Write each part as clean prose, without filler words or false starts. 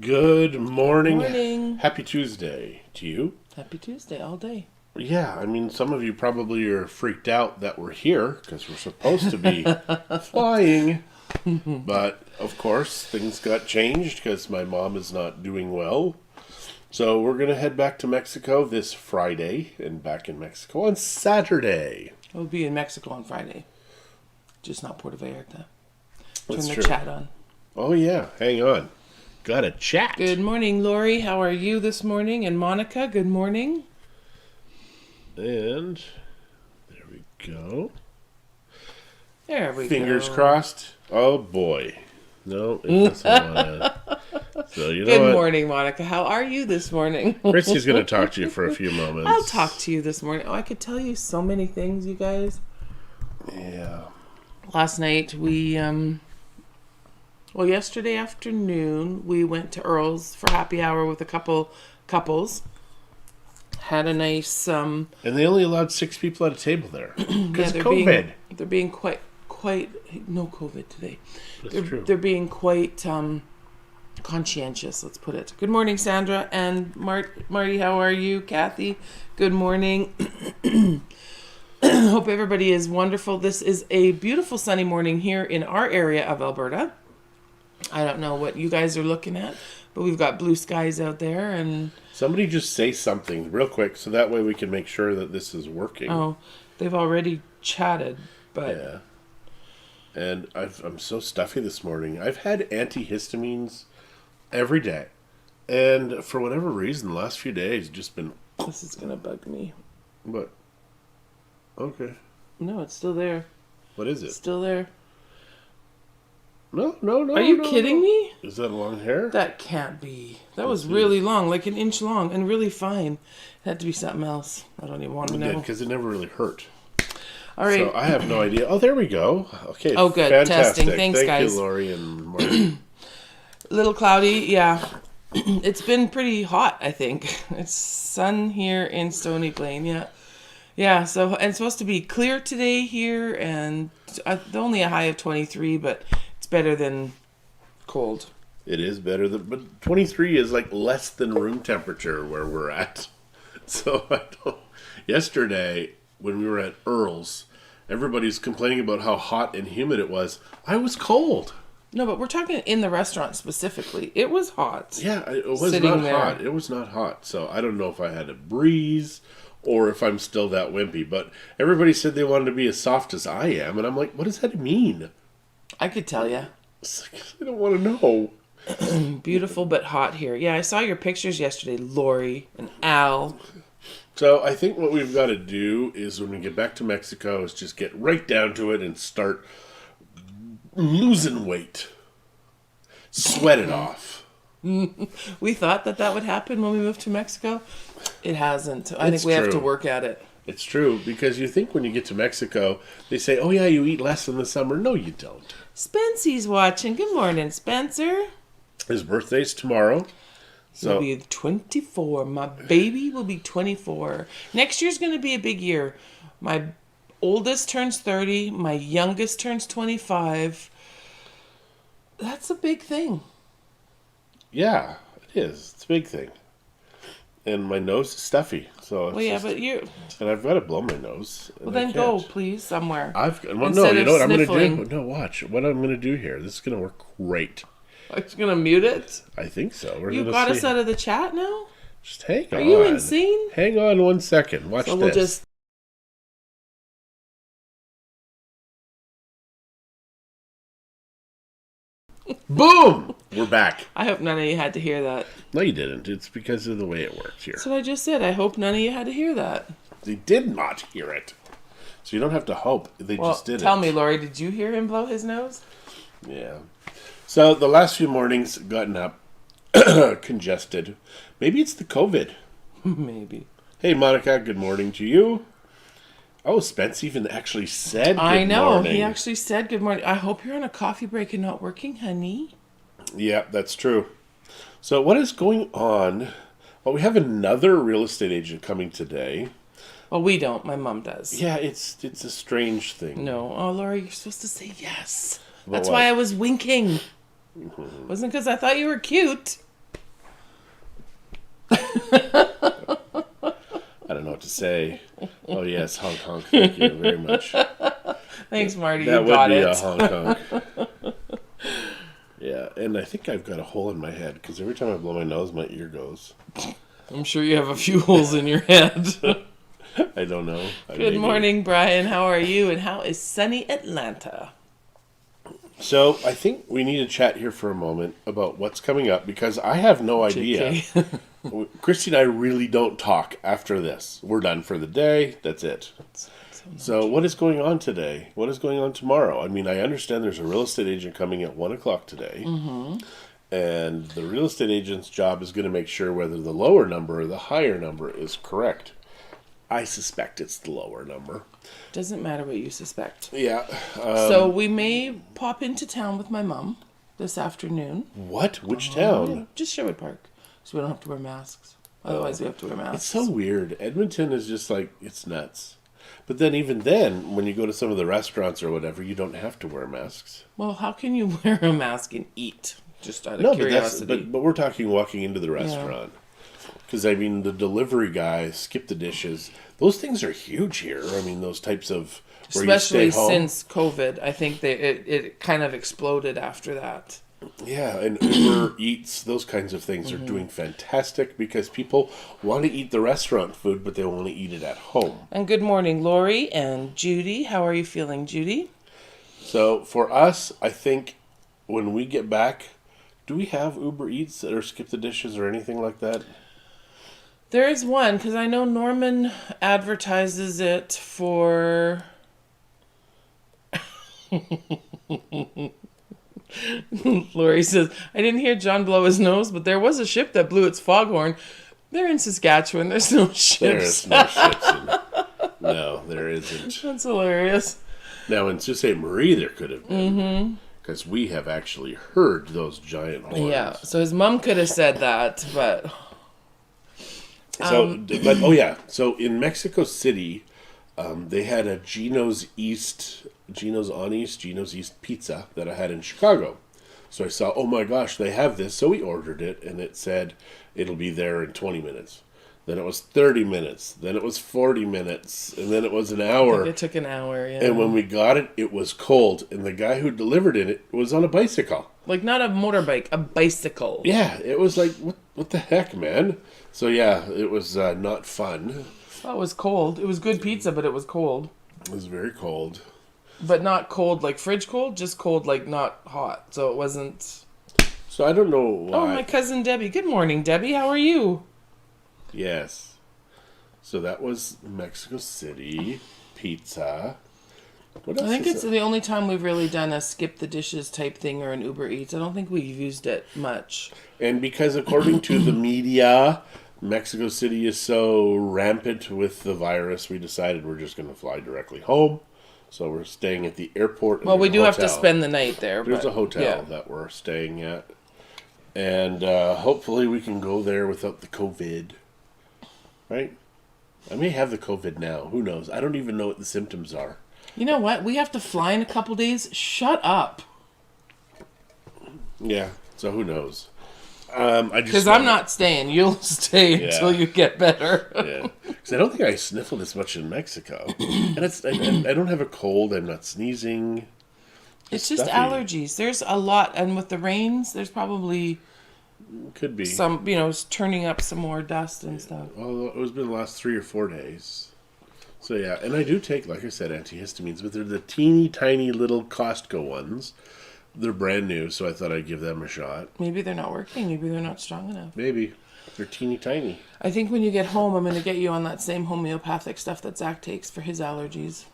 Good morning. Morning. Happy Tuesday to you. Happy Tuesday all day. Yeah, I mean, some of you probably are freaked out that we're here because we're supposed to be flying. But, of course, things got changed because my mom is not doing well. So we're going to head back to Mexico this Friday and back in Mexico on Saturday. We'll be in Mexico on Friday. Just not Puerto Vallarta. Turn the true. chat on. Oh, yeah. Hang on. Got a chat. Good morning, Lori. How are you this morning? And Monica, good morning. And there we go. There we Fingers go. crossed. Oh, boy. No, it doesn't want to. So, you know Good what? morning, Monica. How are you this morning? Christie's going to talk to you for a few moments. I'll talk to you this morning. Oh, I could tell you so many things, you guys. Yeah. Last night yesterday afternoon, we went to Earl's for happy hour with a couple couples. Had a nice And they only allowed 6 people at a table there. Because they're of COVID. They're being quite no COVID today. That's true. They're being quite conscientious, let's put it. Good morning, Sandra and Marty. How are you? Kathy, good morning. Hope everybody is wonderful. This is a beautiful sunny morning here in our area of Alberta. I don't know what you guys are looking at, but we've got blue skies out there. And Somebody just say something real quick so that way we can make sure that this is working. oh, they've already chatted, but Yeah. And I'm so stuffy this morning. I've had antihistamines every day. And for whatever reason, the last few days, just been... this is gonna bug me. What? Okay. No, it's still there. What is It's it? still there. No. Are you kidding me? Is that long hair? That can't be. That was Let's see. really long, like an inch long, and really fine. It had to be something else. I don't even want to know. Because it never really hurt. All right. So I have no idea. Oh, there we go. Okay. Oh, good. Fantastic. Testing. Thanks, Thank guys. you, Lori and Marty. A little cloudy, yeah. It's been pretty hot, I think. It's sun here in Stony Plain, yeah. Yeah, so, and it's supposed to be clear today here, and only a high of 23, but it's better than cold. It is better than, but 23 is like less than room temperature where we're at. So yesterday when we were at Earl's, everybody's complaining about how hot and humid it was. I was cold. No, but we're talking in the restaurant specifically. It was hot. Yeah, it was Sitting not there. hot. It was not hot. So I don't know if I had a breeze or if I'm still that wimpy. But everybody said they wanted to be as soft as I am. And I'm like, what does that mean? I could tell you. It's like, I don't want to know. Beautiful but hot here. Yeah, I saw your pictures yesterday, Lori and Al. So I think what we've got to do is when we get back to Mexico is just get right down to it and start losing weight. Sweat it off. We thought that would happen when we moved to Mexico. It hasn't. I think It's we have to true. work at it. It's true, because you think when you get to Mexico, they say, oh yeah, you eat less in the summer. No, you don't. Spency's watching. Good morning, Spencer. His birthday's tomorrow. He'll So be 24. My baby will be 24. Next year's going to be a big year. My oldest turns 30. My youngest turns 25. That's a big thing. yeah, it is. It's a big thing. And my nose is stuffy. So it's Well, yeah, just- but you... and I've got to blow my nose. Well, and I then go, can't. please, somewhere. Well, no, Instead you of know what I'm going to do? sniffling. No, watch. What I'm going to do here. This is going to work great. Are you going to mute it? I think so. We're You gonna got see. us out of the chat now? Just hang on. Are you insane? Hang on 1 second. Watch So this. we'll just... Boom! We're back. I hope none of you had to hear that. No, you didn't. It's because of the way it works here. That's what I just said. I hope none of you had to hear that. They did not hear it. So you don't have to hope. They Well, just did tell it. me, Lori, did you hear him blow his nose? Yeah. So the last few mornings gotten up congested. Maybe it's the COVID. Maybe. Hey, Monica, good morning to you. Oh, Spence even actually said good I know. morning. He actually said good morning. I hope you're on a coffee break and not working, honey. Yeah, that's true. So what is going on? Well, we have another real estate agent coming today. Well, we don't. My mom does. Yeah, it's a strange thing. No. Oh, Laura, you're supposed to say yes. About That's what? why I was winking. Wasn't because I thought you were cute. I don't know what to say. Oh yes, honk honk. Thank you very much. Thanks, Marty. That You got would be it. a honk honk. Yeah, and I think I've got a hole in my head because every time I blow my nose, my ear goes. I'm sure you have a few holes in your head. I don't know. Good morning, Brian. How are you? And how is sunny Atlanta? So I think we need to chat here for a moment about what's coming up because I have no idea. JK. Christy and I really don't talk after this. We're done for the day. That's it. So what is going on today? What is going on tomorrow? I mean, I understand there's a real estate agent coming at 1 o'clock today. Mm-hmm. And the real estate agent's job is going to make sure whether the lower number or the higher number is correct. I suspect it's the lower number. Doesn't matter what you suspect. Yeah. So we may pop into town with my mom this afternoon. What? Which town? Yeah, just Sherwood Park. So we don't have to wear masks. Otherwise, we have to wear masks. It's so weird. Edmonton is just like, it's nuts. But then even then, when you go to some of the restaurants or whatever, you don't have to wear masks. Well, how can you wear a mask and eat? Just out of curiosity. But we're talking walking into the restaurant. Because, I mean, the delivery guys, skip the dishes. Those things are huge here. I mean, those types of... Especially since COVID. I think it kind of exploded after that. Yeah, and Uber Eats, those kinds of things are doing fantastic because people want to eat the restaurant food, but they want to eat it at home. And good morning, Lori and Judy. How are you feeling, Judy? So for us, I think when we get back, do we have Uber Eats or Skip the Dishes or anything like that? There is one, because I know Norman advertises it for... Lori says, I didn't hear John blow his nose, but there was a ship that blew its foghorn. They're in Saskatchewan. There's no ships. There is no ships. No, there isn't. That's hilarious. Now, in Sault Ste. Marie, there could have been. Because we have actually heard those giant horns. Yeah, so his mom could have said that, but... So in Mexico City, they had a Geno's East pizza that I had in Chicago. So I saw, oh my gosh, they have this. So we ordered it, and it said it'll be there in 20 minutes. Then it was 30 minutes. Then it was 40 minutes. And then it was an hour. I think it took an hour, yeah. And when we got it, it was cold. And the guy who delivered it was on a bicycle. Like, not a motorbike, a bicycle. Yeah, it was like, what the heck, man? So yeah, it was not fun. Well, it was cold. It was good pizza, but it was cold. It was very cold. But not cold like fridge cold, just cold like not hot. So it wasn't... So I don't know why. Oh, my cousin Debbie. Good morning, Debbie. How are you? Yes. So that was Mexico City pizza. What else? I think it's the only time we've really done a skip the dishes type thing or an Uber Eats. I don't think we've used it much. And because according to the media, Mexico City is so rampant with the virus, we decided we're just going to fly directly home. So we're staying at the airport. Well, we do have to spend the night there. There's a hotel that we're staying at. And hopefully we can go there without the COVID. Right? I may have the COVID now. Who knows? I don't even know what the symptoms are. You know what? We have to fly in a couple days. Shut up. Yeah. So who knows? Because I'm not staying. You'll stay until you get better. Yeah. Because I don't think I sniffled as much in Mexico. And I don't have a cold. I'm not sneezing. It's just allergies. There's a lot. And with the rains, there's probably... Could be. Some, turning up some more dust and stuff. Well, it's been the last 3 or 4 days. So, yeah. And I do take, like I said, antihistamines. But they're the teeny tiny little Costco ones. They're brand new, so I thought I'd give them a shot. Maybe they're not working. Maybe they're not strong enough. Maybe. They're teeny tiny. I think when you get home, I'm going to get you on that same homeopathic stuff that Zach takes for his allergies.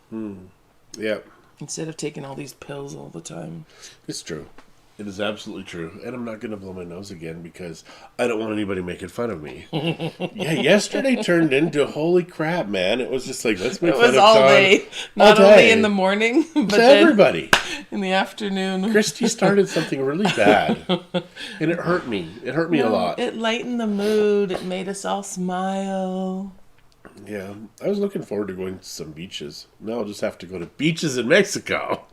Yeah. Instead of taking all these pills all the time. It's true. It is absolutely true. And I'm not going to blow my nose again because I don't want anybody making fun of me. Yeah, yesterday turned into, holy crap, man. It was just like, let's make fun of John. It was all day. Not only in the morning, but to everybody. In the afternoon. Christie started something really bad. And it hurt me. It hurt me a lot. It lightened the mood. It made us all smile. Yeah. I was looking forward to going to some beaches. Now I'll just have to go to beaches in Mexico.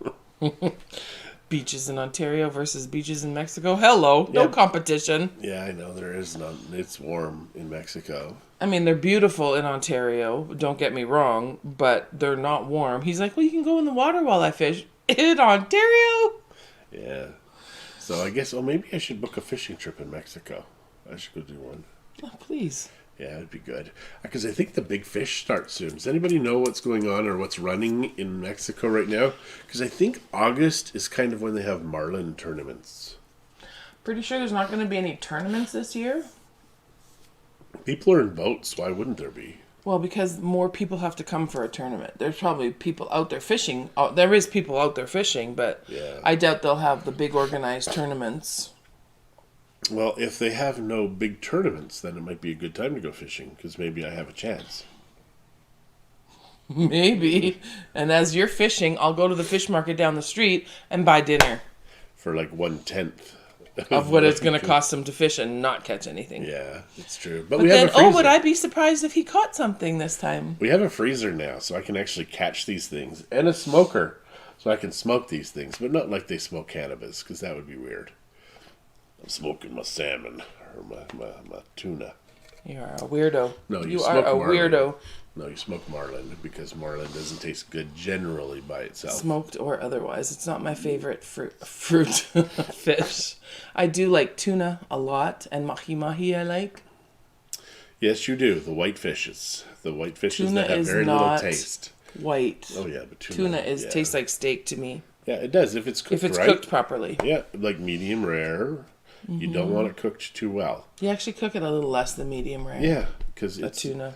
beaches in Ontario versus beaches in Mexico. Hello, no Yeah. competition. Yeah, I know there is none. It's warm in Mexico. I mean, they're beautiful in Ontario, don't get me wrong, but they're not warm. He's like, well, you can go in the water while I fish. In Ontario? Yeah. So I guess, maybe I should book a fishing trip in Mexico. I should go do one. Oh, please. Yeah, it'd be good. Because I think the big fish start soon. Does anybody know what's going on or what's running in Mexico right now? Because I think August is kind of when they have marlin tournaments. Pretty sure there's not going to be any tournaments this year. People are in boats. Why wouldn't there be? Well, because more people have to come for a tournament. There's probably people out there fishing. Oh, there is people out there fishing, but Yeah. I doubt they'll have the big organized tournaments. Well, if they have no big tournaments, then it might be a good time to go fishing. Because maybe I have a chance. Maybe. And as you're fishing, I'll go to the fish market down the street and buy dinner For like 1/10 of what it's going to cost him to fish and not catch anything. Yeah, it's true. But But we then, have a freezer. would I be surprised if he caught something this time? We have a freezer now, so I can actually catch these things. And a smoker, so I can smoke these things. But not like they smoke cannabis, because that would be weird. I'm smoking my salmon, or my tuna. You are a weirdo. No, you smoke are a marlin. weirdo. No, you smoke marlin, because marlin doesn't taste good generally by itself. Smoked or otherwise. It's not my favorite fruit fish. I do like tuna a lot, and mahi-mahi I like. Yes, you do. The white fishes. The white fishes Tuna that have is very little not taste. white. Oh, yeah, but Tuna yeah. tastes like steak to me. Yeah, it does, if it's cooked If it's right. cooked properly. Yeah, like medium rare. You don't want it cooked too well. You actually cook it a little less than medium rare. Yeah, because A it's tuna.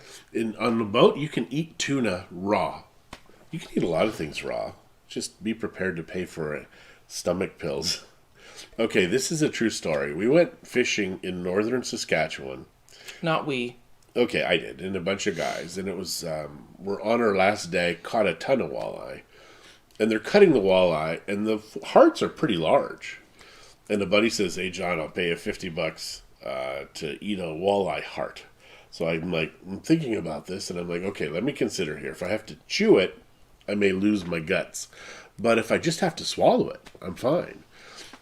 on the boat. You can eat tuna raw. You can eat a lot of things raw. Just be prepared to pay for it. Stomach pills. Okay, this is a true story. We went fishing in northern Saskatchewan. Not we. Okay, I did, and a bunch of guys, and it was we're on our last day. Caught a ton of walleye, and they're cutting the walleye, and the hearts are pretty large. And a buddy says, "Hey John, I'll pay you $50 to eat a walleye heart." So I'm thinking about this, and I'm like, okay, let me consider here. If I have to chew it, I may lose my guts, but if I just have to swallow it, I'm fine.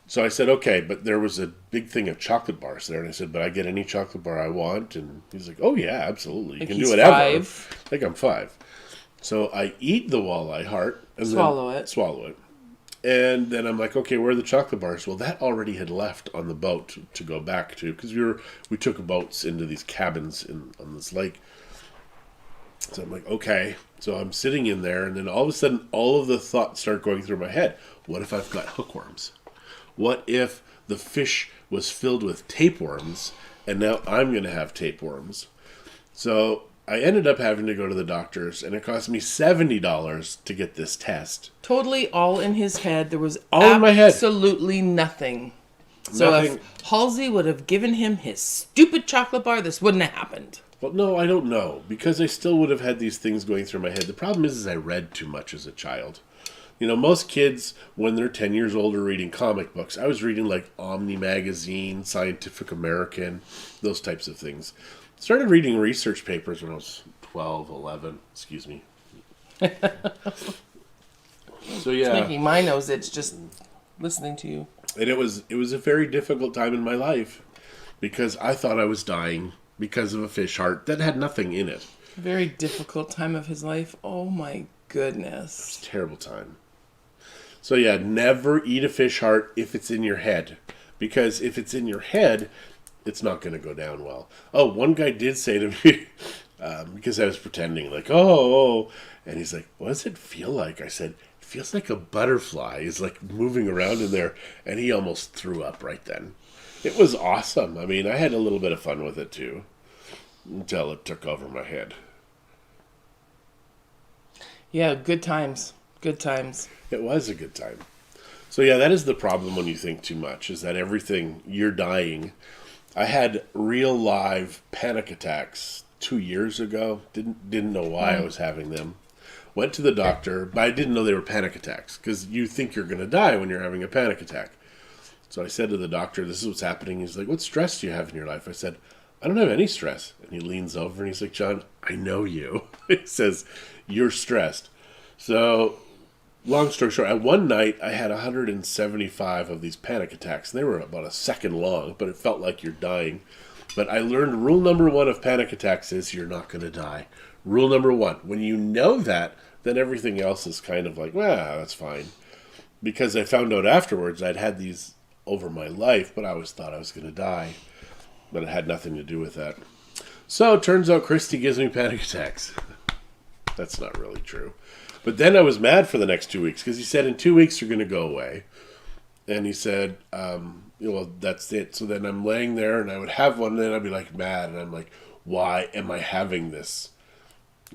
So I said, okay, but there was a big thing of chocolate bars there, and I said, but I get any chocolate bar I want, and he's like, oh yeah, absolutely, you Like can he's do whatever. 5. Like I'm 5. So I eat the walleye heart and Swallow then it. swallow it. And then I'm like, okay, where are the chocolate bars? Well, that already had left on the boat to go back to, because we took boats into these cabins on this lake. So I'm like, okay. So I'm sitting in there, and then all of a sudden, all of the thoughts start going through my head. What if I've got hookworms? What if the fish was filled with tapeworms, and now I'm going to have tapeworms? So I ended up having to go to the doctors, and it cost me $70 to get this test. Totally all in his head. There was All in my head. absolutely nothing. So Nothing. if Halsey would have given him his stupid chocolate bar, this wouldn't have happened. Well, no, I don't know, because I still would have had these things going through my head. The problem is I read too much as a child. You know, most kids, when they're 10 years old, are reading comic books. I was reading, like, Omni Magazine, Scientific American, those types of things. Started reading research papers when I was 12, 11, excuse me. So, yeah. Making my nose itch just listening to you. And it was a very difficult time in my life, because I thought I was dying because of a fish heart that had nothing in it. Very difficult time of his life. Oh my goodness. Terrible time. So yeah, never eat a fish heart if it's in your head. Because if it's in your head, it's not going to go down well. Oh, one guy did say to me, because I was pretending like, oh, and he's like, what does it feel like? I said, it feels like a butterfly is like moving around in there. And he almost threw up right then. It was awesome. I mean, I had a little bit of fun with it too, until it took over my head. Yeah, good times. Good times. It was a good time. So yeah, that is the problem when you think too much, is that everything, you're dying. I had real live panic attacks 2 years ago. Didn't know why I was having them. Went to the doctor, but I didn't know they were panic attacks, because you think you're going to die when you're having a panic attack. So I said to the doctor, this is what's happening. He's like, what stress do you have in your life? I said, I don't have any stress. And he leans over and he's like, John, I know you. He says, you're stressed. So long story short, at one night I had 175 of these panic attacks. They were about a second long, but it felt like you're dying. But I learned rule number one of panic attacks is you're not going to die. Rule number one, when you know that, then everything else is kind of like, well, that's fine. Because I found out afterwards I'd had these over my life, but I always thought I was going to die. But it had nothing to do with that. So it turns out Christie gives me panic attacks. That's not really true. But then I was mad for the next 2 weeks because he said in 2 weeks you're going to go away. And he said, well, that's it. So then I'm laying there and I would have one and then I'd be like mad. And I'm like, why am I having this?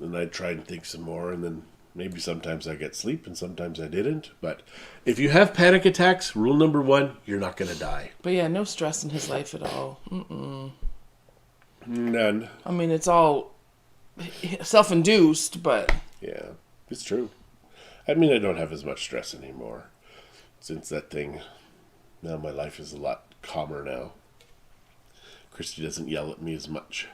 And I'd try and think some more. And then maybe sometimes I get sleep and sometimes I didn't. But if you have panic attacks, rule number one, you're not going to die. But yeah, no stress in his life at all. Mm-mm. None. I mean, it's all self-induced, but... Yeah, it's true. I mean, I don't have as much stress anymore since that thing. Now my life is a lot calmer now. Christy doesn't yell at me as much.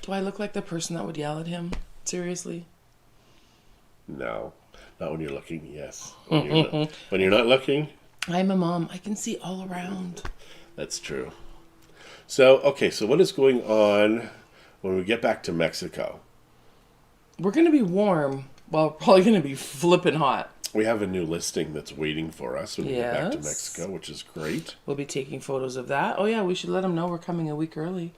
Do I look like the person that would yell at him? Seriously? No. Not when you're looking, yes. When you're not looking? I'm a mom. I can see all around. That's true. So what is going on when we get back to Mexico? We're going to be warm. Well, probably going to be flipping hot. We have a new listing that's waiting for us when we get back to Yes. Mexico, which is great. We'll be taking photos of that. Oh, yeah, we should let them know we're coming a week early.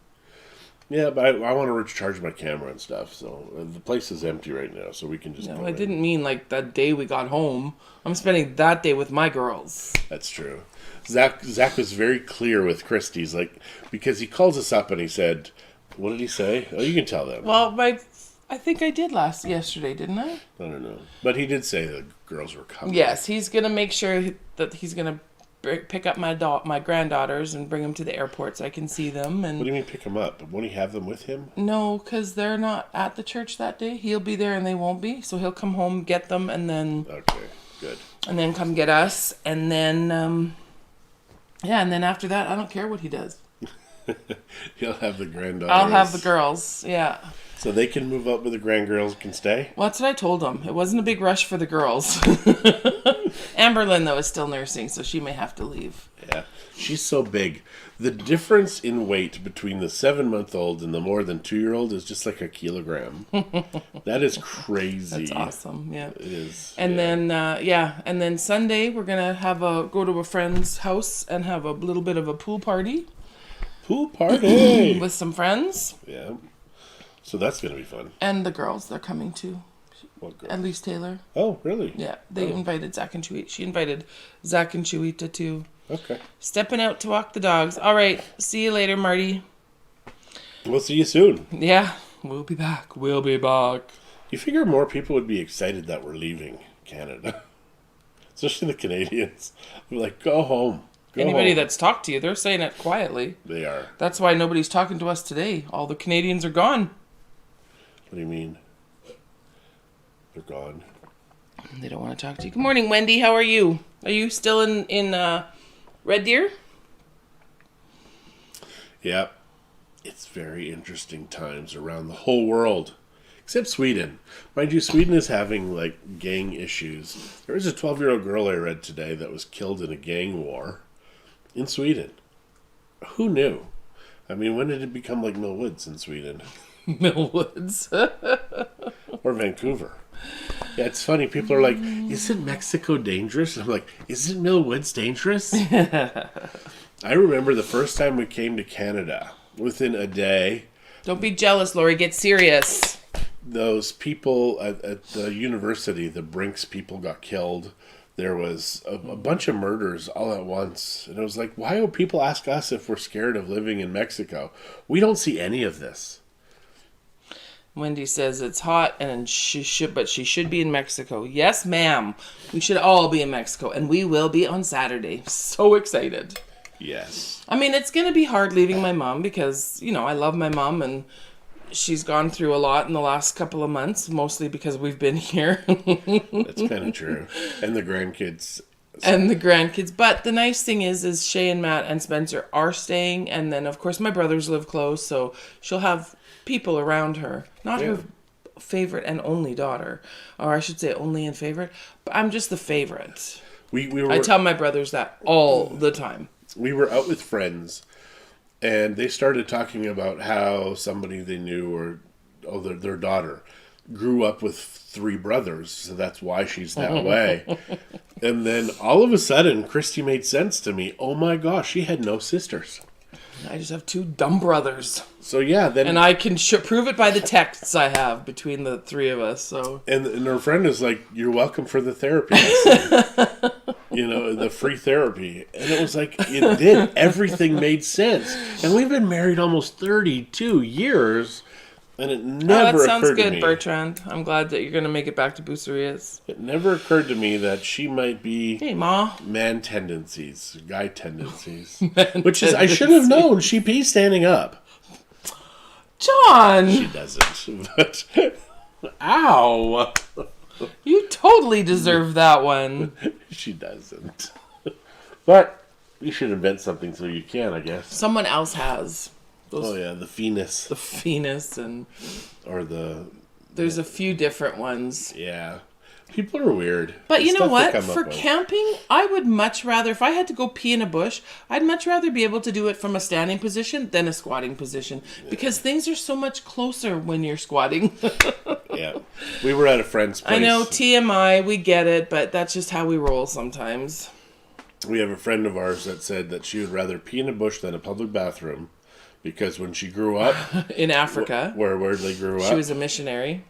Yeah, but I want to recharge my camera and stuff, so the place is empty right now, so we can just No, go I in. didn't mean like that day we got home. I'm spending that day with my girls. That's true. Zach was very clear with Christie. He's like, because he calls us up and he said, what did he say? Oh, you can tell them. Well, I think I did yesterday, didn't I? I don't know. But he did say the girls were coming. Yes, he's going to make sure that he's going to pick up my granddaughters and bring them to the airport so I can see them. And What do you mean pick them up? Won't he have them with him? no, because they're not at the church that day. He'll be there and they won't be. So he'll come home, get them, and then Okay, good. come get us. And then, and then after that, I don't care what he does. He'll have the granddaughters. I'll have the girls, yeah. So they can move up, but the grandgirls can stay? Well, that's what I told him. It wasn't a big rush for the girls. Amberlyn, though, is still nursing, so she may have to leave. Yeah. She's so big. The difference in weight between the 7-month-old and the more than 2-year-old is just like a kilogram. That is crazy. That's awesome, yeah. It is. And yeah. then Sunday we're gonna go to a friend's house and have a little bit of a pool party Pool party! with some friends Yeah. So that's going to be fun. and the girls. They're coming too. What girl? At least Taylor. Oh, really? Yeah, they invited Zach and Chewy. She invited Zach and Chewyta too. Okay. Stepping out to walk the dogs. All right. See you later, Marty. We'll see you soon. Yeah, we'll be back. We'll be back. You figure more people would be excited that we're leaving Canada. Especially the Canadians. They're like, go home. Go Anybody home. that's talked to you, they're saying it quietly. They are. That's why nobody's talking to us today. All the Canadians are gone. What do you mean? They're gone. They don't want to talk to you. Good morning, Wendy. How are you? Are you still in Red Deer? Yeah. It's very interesting times around the whole world. Except Sweden. Mind you, Sweden is having, like, gang issues. There was a 12-year-old girl I read today that was killed in a gang war in Sweden. Who knew? I mean, when did it become like Mill Woods in Sweden? Millwoods. Or Vancouver? Yeah, it's funny. People are like, isn't Mexico dangerous? And I'm like, isn't Mill Woods dangerous? I remember the first time we came to Canada. Within a day, Don't be jealous, Lori. Get serious. those people at the university, the Brinks people got killed. There was a bunch of murders all at once. And it was like, why would people ask us if we're scared of living in Mexico? We don't see any of this. Wendy says it's hot and she should be in Mexico. Yes, ma'am. We should all be in Mexico, and we will be on Saturday. So excited. Yes. I mean, it's going to be hard leaving my mom because, I love my mom and she's gone through a lot in the last couple of months, mostly because we've been here. That's kind of true. And the grandkids. And the grandkids. But the nice thing is Shay and Matt and Spencer are staying. And then, of course, my brothers live close, so she'll have people around her. Not her favorite and only daughter. Or I should say only and favorite. But I'm just the favorite. I tell my brothers that all the time. We were out with friends, and they started talking about how somebody they knew, or their daughter, grew up with 3 brothers, so that's why she's that way. And then all of a sudden, Christie made sense to me. Oh my gosh, she had no sisters. I just have 2 dumb brothers. So yeah, then... And I can prove it by the texts I have between the 3 of us, so... And her friend is like, you're welcome for the therapy lesson. The free therapy. And it was like, it did. Everything made sense. And we've been married almost 32 years, and it never that sounds occurred to good, me. Bertrand. I'm glad that you're going to make it back to Bucerias. It never occurred to me that she might be... Hey, Ma. Man tendencies. Guy tendencies. Which is, I should have known. She pees standing up. John! She doesn't. But... Ow! You totally deserve that one. She doesn't. But you should invent something so you can, I guess. Someone else has. Oh yeah, the Venus. The Venus and... Or the... There's a few different ones. Yeah. People are weird. But The you know stuff they what? come up For with. camping, I would much rather, if I had to go pee in a bush, I'd much rather be able to do it from a standing position than a squatting position. Because things are so much closer when you're squatting. Yeah. We were at a friend's place. I know, TMI, we get it, but that's just how we roll sometimes. We have a friend of ours that said that she would rather pee in a bush than a public bathroom. Because when she grew up... In Africa. Where they grew up... She was a missionary.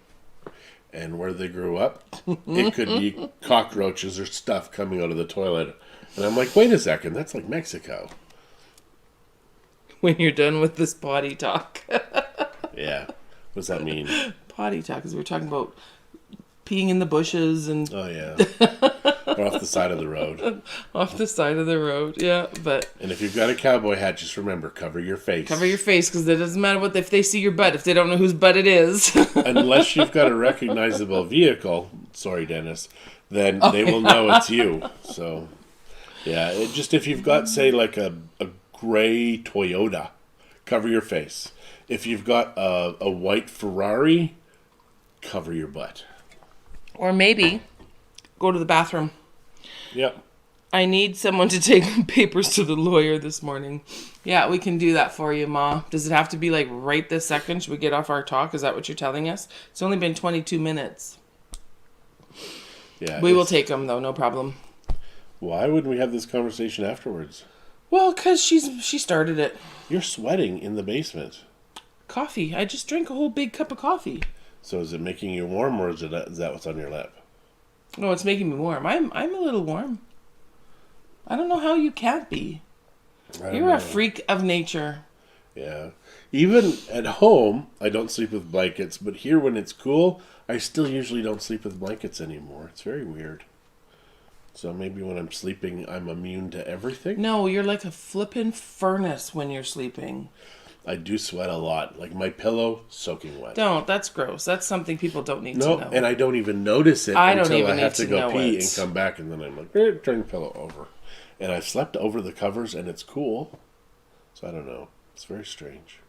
And where they grew up, it could be cockroaches or stuff coming out of the toilet. And I'm like, wait a second, that's like Mexico. When you're done with this potty talk. Yeah. What does that mean? Potty talk, because we were talking about peeing in the bushes and... Oh, yeah. Or off the side of the road. Off the side of the road, yeah, but... And if you've got a cowboy hat, just remember, cover your face. Cover your face, because it doesn't matter if they see your butt, if they don't know whose butt it is. Unless you've got a recognizable vehicle, sorry, Dennis, then they will know it's you. So, yeah, if you've got, say, like a gray Toyota, cover your face. If you've got a white Ferrari, cover your butt. Or maybe go to the bathroom. Yep. I need someone to take papers to the lawyer this morning. Yeah, we can do that for you, Ma. Does it have to be like right this second? Should we get off our talk? Is that what you're telling us? It's only been 22 minutes. Yeah. We will take them, though. No problem. Why wouldn't we have this conversation afterwards? Well, because she started it. You're sweating in the basement. Coffee. I just drank a whole big cup of coffee. So is it making you warm, or is that what's on your lip? No, it's making me warm. I'm a little warm. I don't know how you can't be. You're a freak of nature. Yeah. Even at home, I don't sleep with blankets, but here when it's cool, I still usually don't sleep with blankets anymore. It's very weird. So maybe when I'm sleeping, I'm immune to everything? No, you're like a flippin' furnace when you're sleeping. I do sweat a lot. Like my pillow, soaking wet. Don't. That's gross. That's something people don't need to know. And I don't even notice it I don't until even I have need to to go know pee it. and come back, and then I'm like, turn the pillow over. And I've slept over the covers, and it's cool. So I don't know. It's very strange.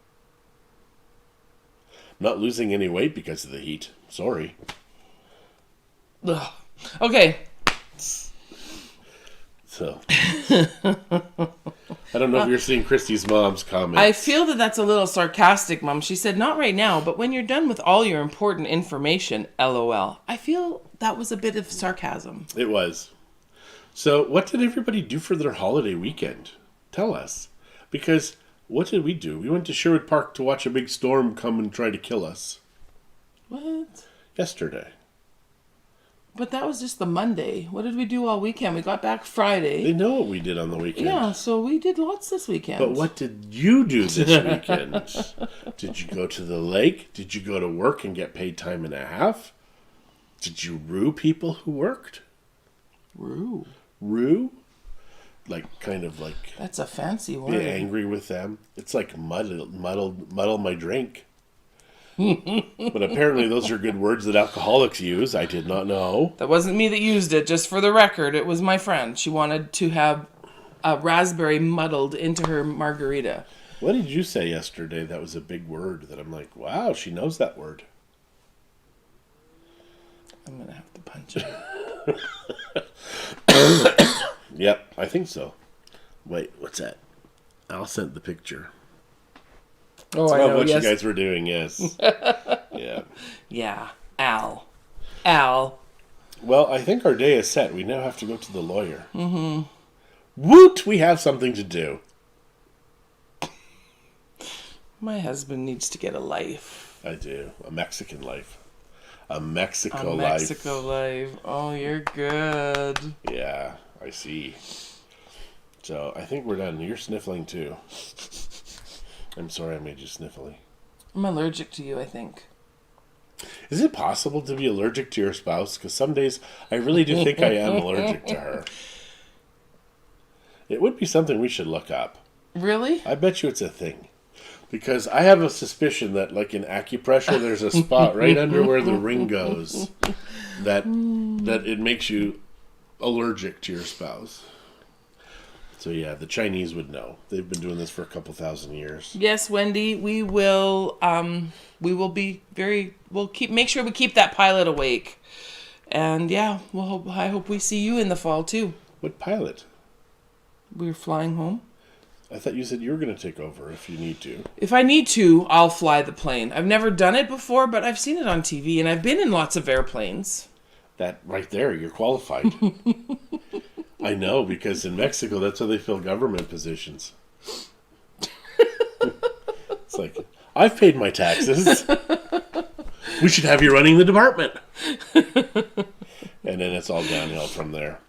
Not losing any weight because of the heat. Sorry. Ugh. Okay. So, I don't know if you're seeing Christie's mom's comments. I feel that that's a little sarcastic, Mom. She said, not right now, but when you're done with all your important information, LOL. I feel that was a bit of sarcasm. It was. So, what did everybody do for their holiday weekend? Tell us. Because, what did we do? We went to Sherwood Park to watch a big storm come and try to kill us. What? Yesterday. But that was just the Monday. What did we do all weekend? We got back Friday. They know what we did on the weekend. Yeah, so we did lots this weekend. But what did you do this weekend? Did you go to the lake? Did you go to work and get paid time and a half? Did you rue people who worked? Rue? Rue? Like, kind of like... That's a fancy word. Be angry with them. It's like muddle my drink. But apparently those are good words that alcoholics use. I did not know. That wasn't me that used it, just for the record. It was my friend. She wanted to have a raspberry muddled into her margarita. What did you say yesterday that was a big word that I'm like, wow, she knows that word? I'm going to have to punch it. Yep, I think so. Wait, what's that? Al sent the picture. Oh, I know. What Yes. you guys were doing, yes. Yeah. Yeah. Al. Al. Well, I think our day is set. We now have to go to the lawyer. Mm-hmm. Woot! We have something to do. My husband needs to get a life. I do. A Mexican life. A A Mexico Mexico life. life. Oh, you're good. Yeah, I see. So, I think we're done. You're sniffling, too. I'm sorry I made you sniffly. I'm allergic to you, I think. Is it possible to be allergic to your spouse? Because some days I really do think I am allergic to her. It would be something we should look up. Really? I bet you it's a thing. Because I have a suspicion that, like in acupressure, there's a spot right under where the ring goes that it makes you allergic to your spouse. So yeah, the Chinese would know. They've been doing this for a couple thousand years. Yes, Wendy, we will be we'll make sure we keep that pilot awake. And yeah, I hope we see you in the fall too. What pilot? We're flying home. I thought you said you were going to take over if you need to. If I need to, I'll fly the plane. I've never done it before, but I've seen it on TV and I've been in lots of airplanes. That right there, you're qualified. I know, because in Mexico, that's how they fill government positions. It's like, I've paid my taxes. We should have you running the department. And then it's all downhill from there.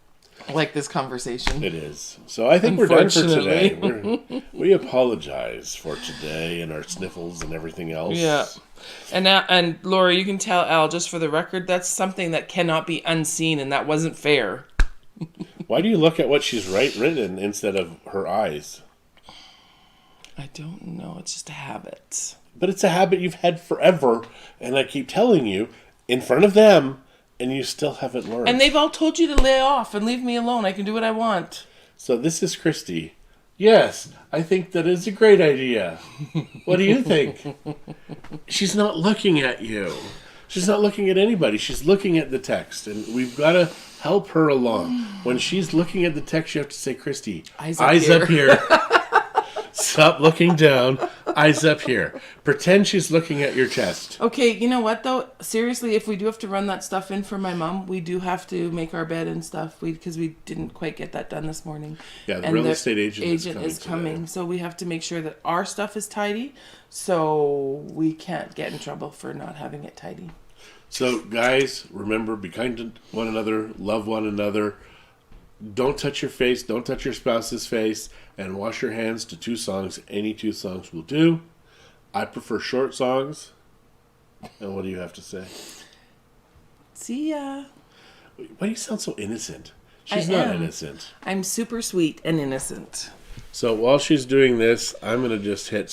I like this conversation. It is. So I think we're done for today. We apologize for today and our sniffles and everything else. Yeah. And Laura, you can tell Al, just for the record, that's something that cannot be unseen, and that wasn't fair. Why do you look at what she's written instead of her eyes? I don't know. It's just a habit. But it's a habit you've had forever, and I keep telling you, in front of them, and you still haven't learned. And they've all told you to lay off and leave me alone. I can do what I want. So this is Christie. Yes, I think that is a great idea. What do you think? She's not looking at you. She's not looking at anybody. She's looking at the text, and we've got to help her along. When she's looking at the text, you have to say, Christie, eyes up here. Stop looking down. Eyes up here. Pretend she's looking at your chest. Okay, you know what, though? Seriously, if we do have to run that stuff in for my mom, we do have to make our bed and stuff because we didn't quite get that done this morning. Yeah, the real estate agent is coming. So we have to make sure that our stuff is tidy so we can't get in trouble for not having it tidy. So, guys, remember, be kind to one another, love one another. Don't touch your face, don't touch your spouse's face, and wash your hands to 2 songs. Any 2 songs will do. I prefer short songs. And what do you have to say? See ya. Why do you sound so innocent? She's not innocent. I'm super sweet and innocent. So while she's doing this, I'm going to just hit